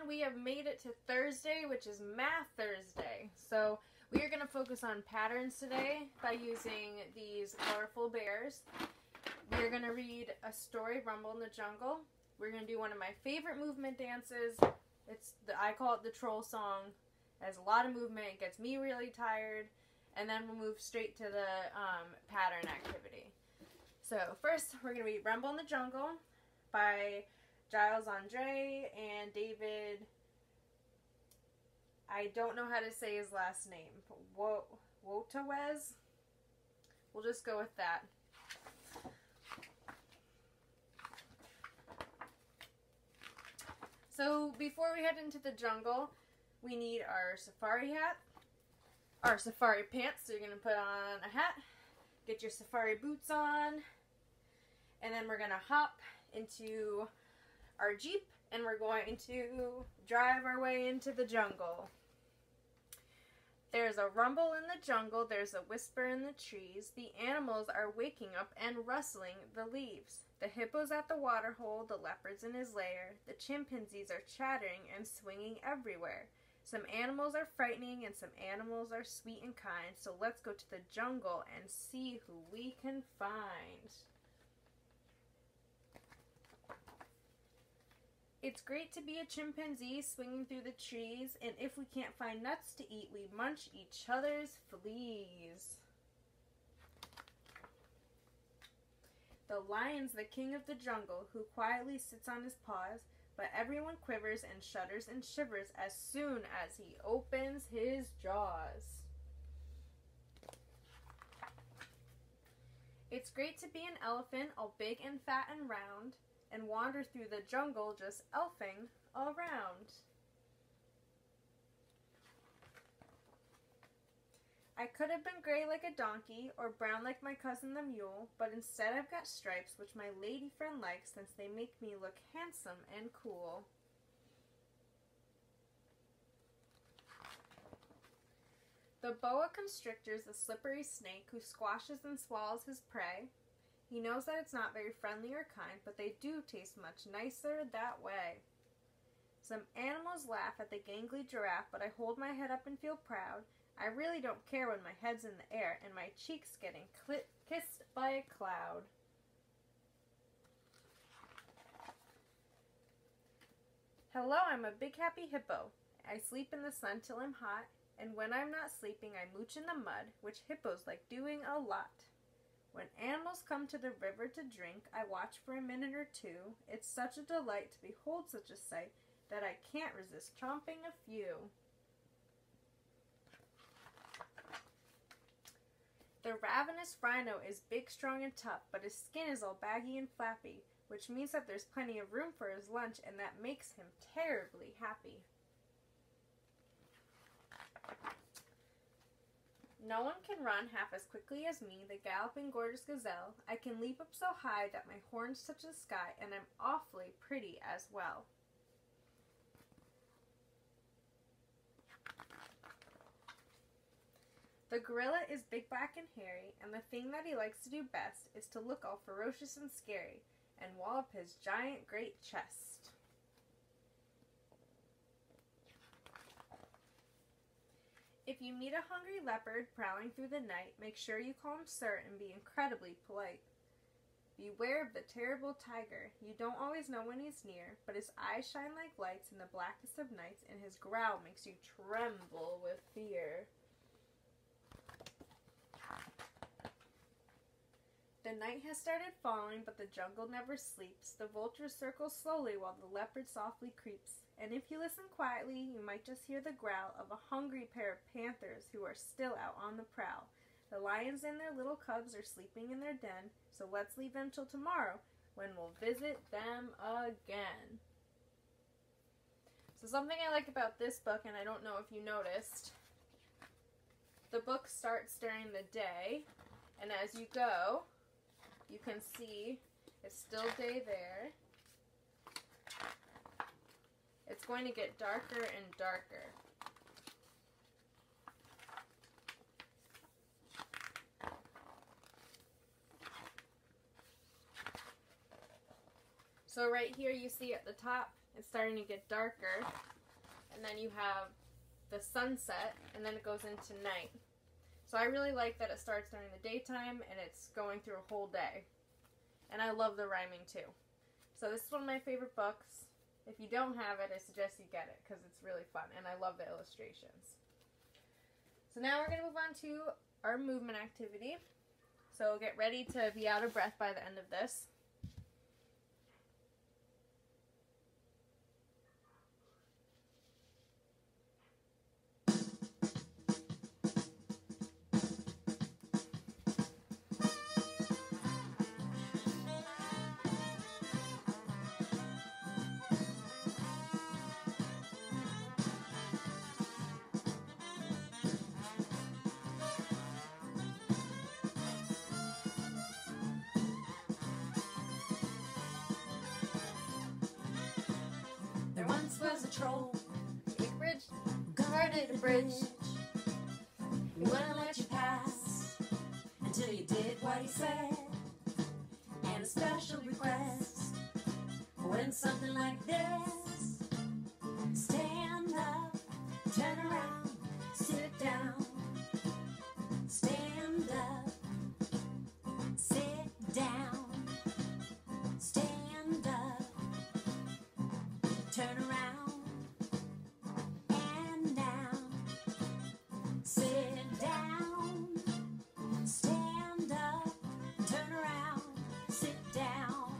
everyone. We have made it to Thursday, which is Math Thursday. So we are going to focus on patterns today by using these colorful bears. We are going to read a story, Rumble in the Jungle. We're going to do one of my favorite movement dances. I call it the troll song. It has a lot of movement. It gets me really tired. And then we'll move straight to the pattern activity. So first, we're going to read Rumble in the Jungle by Gilles Andre and David, I don't know how to say his last name, Wotawez? We'll just go with that. So before we head into the jungle, we need our safari hat, our safari pants. So you're going to put on a hat, get your safari boots on, and then we're going to hop into our Jeep, and we're going to drive our way into the jungle. There's a rumble in the jungle, there's a whisper in the trees, the animals are waking up and rustling the leaves. The hippo's at the waterhole, the leopard's in his lair, the chimpanzees are chattering and swinging everywhere. Some animals are frightening and some animals are sweet and kind, so let's go to the jungle and see who we can find. It's great to be a chimpanzee swinging through the trees, and if we can't find nuts to eat, we munch each other's fleas. The lion's the king of the jungle, who quietly sits on his paws, but everyone quivers and shudders and shivers as soon as he opens his jaws. It's great to be an elephant, all big and fat and round, and wander through the jungle just elfing around. I could have been gray like a donkey or brown like my cousin the mule, but instead I've got stripes which my lady friend likes since they make me look handsome and cool. The boa constrictor's the slippery snake who squashes and swallows his prey. He knows that it's not very friendly or kind, but they do taste much nicer that way. Some animals laugh at the gangly giraffe, but I hold my head up and feel proud. I really don't care when my head's in the air and my cheek's getting kissed by a cloud. Hello, I'm a big happy hippo. I sleep in the sun till I'm hot, and when I'm not sleeping I mooch in the mud, which hippos like doing a lot. When animals come to the river to drink, I watch for a minute or two. It's such a delight to behold such a sight that I can't resist chomping a few. The ravenous rhino is big, strong, and tough, but his skin is all baggy and flappy, which means that there's plenty of room for his lunch, and that makes him terribly happy. No one can run half as quickly as me, the galloping gorgeous gazelle. I can leap up so high that my horns touch the sky, and I'm awfully pretty as well. The gorilla is big, black, and hairy, and the thing that he likes to do best is to look all ferocious and scary, and wallop his giant great chest. If you meet a hungry leopard prowling through the night, make sure you call him sir and be incredibly polite. Beware of the terrible tiger. You don't always know when he's near, but his eyes shine like lights in the blackest of nights, and his growl makes you tremble with fear. The night has started falling, but the jungle never sleeps. The vultures circle slowly while the leopard softly creeps. And if you listen quietly, you might just hear the growl of a hungry pair of panthers who are still out on the prowl. The lions and their little cubs are sleeping in their den, so let's leave them till tomorrow, when we'll visit them again. So something I like about this book, and I don't know if you noticed, the book starts during the day, and as you go, you can see it's still day there. It's going to get darker and darker. So right here you see at the top it's starting to get darker, and then you have the sunset, and then it goes into night. So I really like that it starts during the daytime and it's going through a whole day. And I love the rhyming too. So this is one of my favorite books. If you don't have it, I suggest you get it because it's really fun and I love the illustrations. So now we're going to move on to our movement activity. So get ready to be out of breath by the end of this. There once was a troll, Big bridge. guarded a bridge. He wouldn't let you pass until you did what he said. And a special request went something like this: stand up, turn around, sit down. Stand up, sit down. Stand up, turn around, and down. Sit down, stand up, turn around, sit down.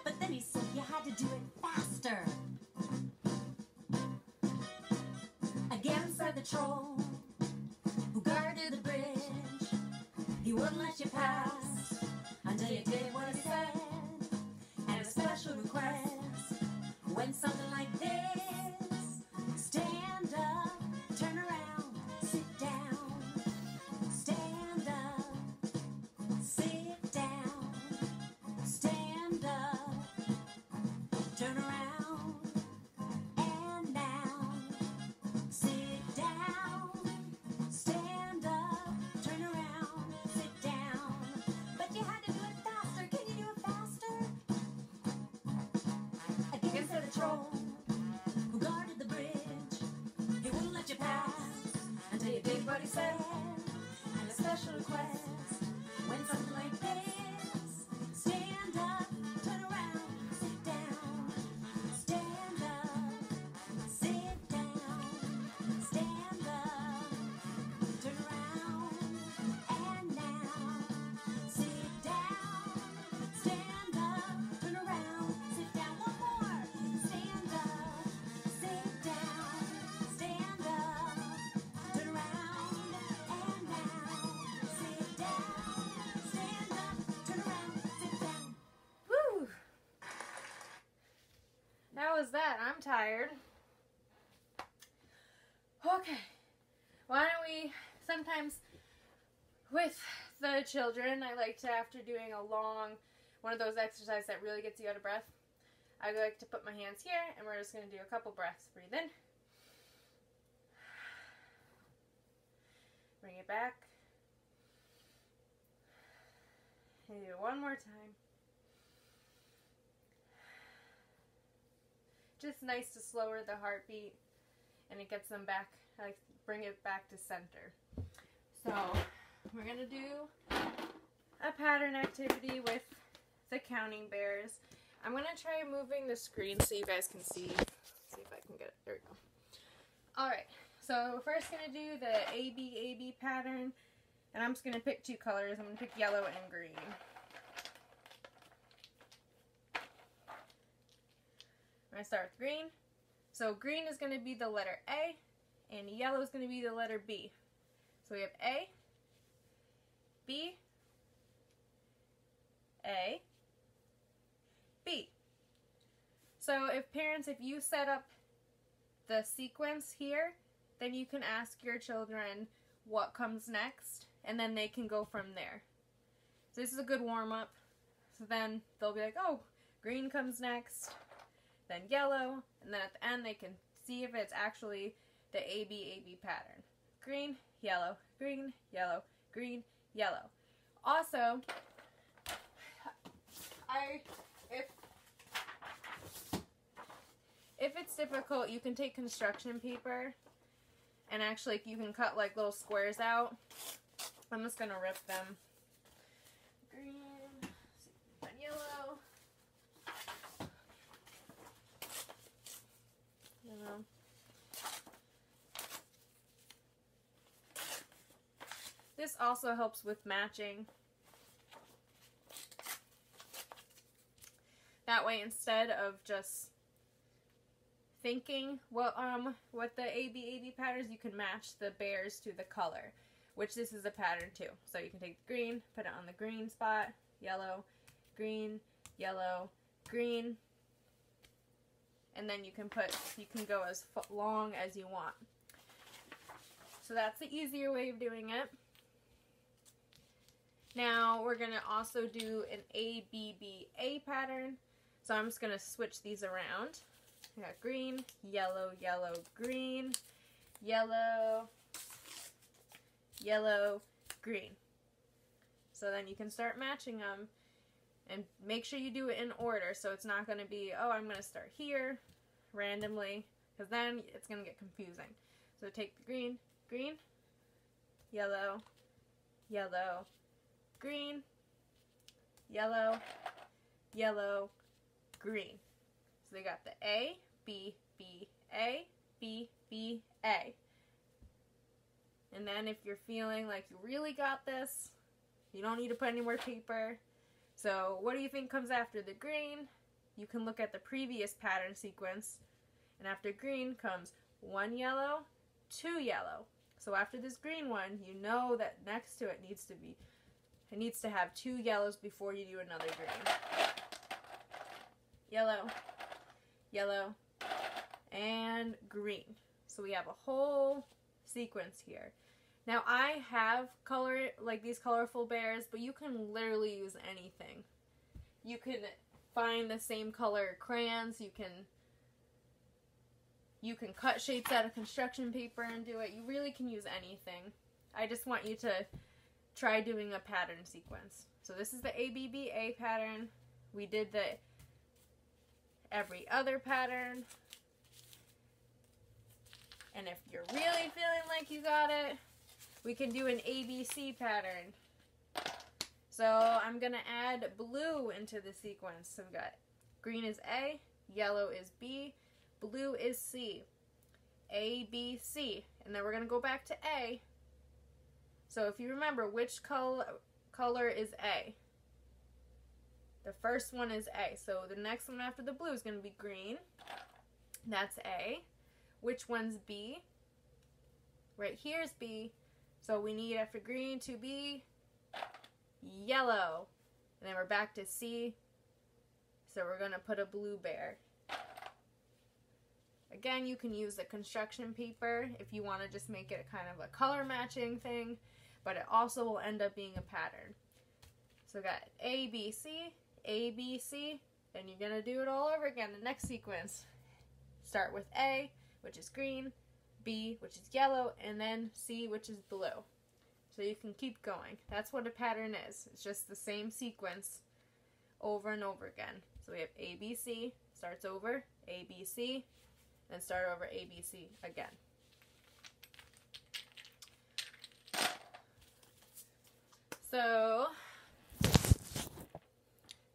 But then he said you had to do it faster. Again said the troll who guarded the bridge. He wouldn't let you pass until you did what he said. And a special request went something like this: stand up, turn around, sit down. Stand up, sit down. Stand up, turn around, and down. Sit down, stand up, turn around, sit down. But you had to do it faster. Can you do it faster? Again said the troll who guarded the bridge. He wouldn't let you pass until you did what he said. And a special request went something like this: stand up, turn around, sit down. Stand up, sit down. Stand up, turn around, and down. Sit down, stand up, turn around, sit down. One more. Stand up, sit down. Stand up, turn around, and down. Sit down, stand up, turn around, sit down. Woo! That was that. I'm tired. Okay. Why don't we, sometimes with the children, I like to, after doing a long, one of those exercises that really gets you out of breath, I like to put my hands here and we're just going to do a couple breaths. Breathe in. Bring it back. And do it one more time. Just nice to slower the heartbeat and it gets them back, like bring it back to center. So we're going to do a pattern activity with the counting bears. I'm going to try moving the screen so you guys can see. See if I can get it. There we go. Alright, so we're first going to do the AB pattern. And I'm just going to pick two colors. I'm going to pick yellow and green. I'm going to start with green. So green is going to be the letter A, and yellow is going to be the letter B. So we have A, B, A, B. So if parents, if you set up the sequence here, then you can ask your children what comes next, and then they can go from there. So this is a good warm-up. So then they'll be like, oh, green comes next, then yellow, and then at the end they can see if it's actually the AB pattern. Green, yellow, green, yellow, green, yellow. Also, difficult, you can take construction paper and actually you can cut like little squares out. I'm just gonna rip them. Green, and yellow. Yellow. This also helps with matching. That way, instead of just thinking what the AB patterns, you can match the bears to the color, which this is a pattern too. So you can take the green, put it on the green spot, yellow, green, yellow, green, and then you can go as long as you want. So that's the easier way of doing it. Now we're gonna also do an ABBA pattern. So I'm just gonna switch these around. I got green, yellow, yellow, green, yellow, yellow, green. So then you can start matching them and make sure you do it in order, so it's not going to be, oh, I'm going to start here randomly, because then it's going to get confusing. So take the green, green, yellow, yellow, green, yellow, yellow, green. So they got the A, B, B, A, B, B, A. And then if you're feeling like you really got this, you don't need to put any more paper. So what do you think comes after the green? You can look at the previous pattern sequence. And after green comes 1 yellow, 2 yellow. So after this green one, you know that next to it needs to have 2 yellows before you do another green. Yellow, yellow, and green. So we have a whole sequence here. Now I have these colorful bears, but you can literally use anything. You can find the same color crayons, you can cut shapes out of construction paper and do it. You really can use anything. I just want you to try doing a pattern sequence. So this is the ABBA pattern. We did the every other pattern. And if you're really feeling like you got it, we can do an ABC pattern. So I'm going to add blue into the sequence. So we've got green is A, yellow is B, blue is C. A, B, C. And then we're going to go back to A. So if you remember, which color is A? The first one is A. So the next one after the blue is going to be green. That's A. Which one's B? Right here is B. So we need, after green, to be yellow. And then we're back to C. So we're going to put a blue bear. Again, you can use the construction paper if you want to just make it kind of a color matching thing. But it also will end up being a pattern. So we got A, B, C, A, B, C. Then you're going to do it all over again. The next sequence. Start with A, which is green, B, which is yellow, and then C, which is blue. So you can keep going. That's what a pattern is. It's just the same sequence over and over again. So we have A, B, C, starts over, A, B, C, then start over A, B, C again. So,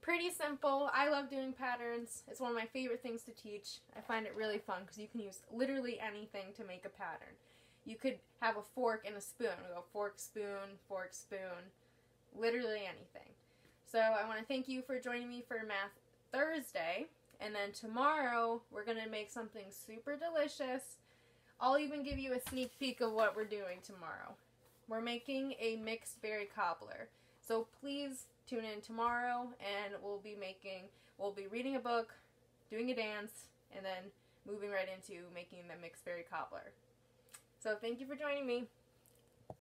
pretty simple. I love doing patterns. It's one of my favorite things to teach. I find it really fun because you can use literally anything to make a pattern. You could have a fork and a spoon. We go fork, spoon, literally anything. So I want to thank you for joining me for Math Thursday. And then tomorrow, we're going to make something super delicious. I'll even give you a sneak peek of what we're doing tomorrow. We're making a mixed berry cobbler. So please tune in tomorrow and we'll be reading a book, doing a dance, and then moving right into making the mixed berry cobbler. So thank you for joining me.